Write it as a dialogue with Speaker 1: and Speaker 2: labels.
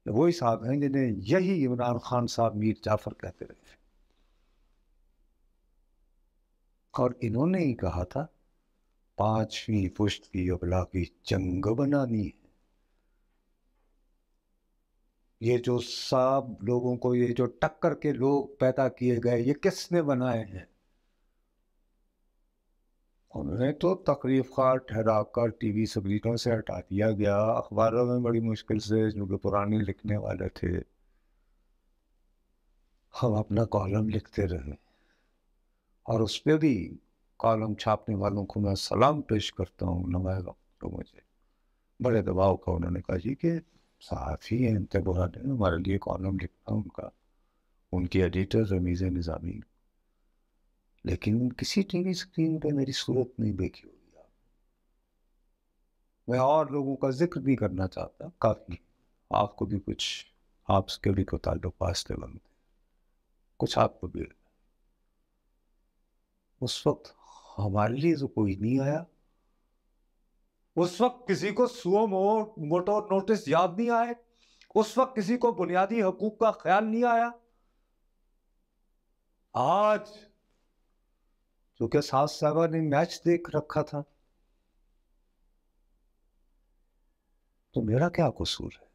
Speaker 1: वही साहब हैं जिन्हें यही इमरान खान साहब मीर जाफर कहते रहे और इन्होंने ही कहा था 5वीं पुश्त की अबला की जंग बनानी है। ये जो सब लोगों को, ये जो टक्कर के लोग पैदा किए गए, ये किसने बनाए हैं? उन्हें तो तकरीफ खार ठहरा कर टीवी स्क्रीनों से हटा दिया गया। अखबारों में बड़ी मुश्किल से, जो कि पुराने लिखने वाले थे, हम अपना कॉलम लिखते रहे और उस पर भी कॉलम छापने वालों को मैं सलाम पेश करता हूँ, नुमाइंदों को। मुझे बड़े दबाव का उन्होंने कहा जी कि सहाफ़ी हैं इंतबा ने हमारे लिए कॉलम लिखना उनका, उनकी एडिटर रमीज़ निज़ामी, लेकिन किसी टीवी स्क्रीन पे मेरी सूरत नहीं देखी होगी आप। मैं और लोगों का जिक्र भी करना चाहता, काफ़ी आपको भी कुछ आपके भी को ताल्लुक वास्ते बनते, कुछ आपको भी। उस वक्त हमारे लिए तो कोई नहीं आया। उस वक्त किसी को सुओ मोटो नोटिस याद नहीं आए। उस वक्त किसी को बुनियादी हकूक का ख्याल नहीं आया। आज चूंकि सास साहबा ने मैच देख रखा था, तो मेरा क्या कसूर है?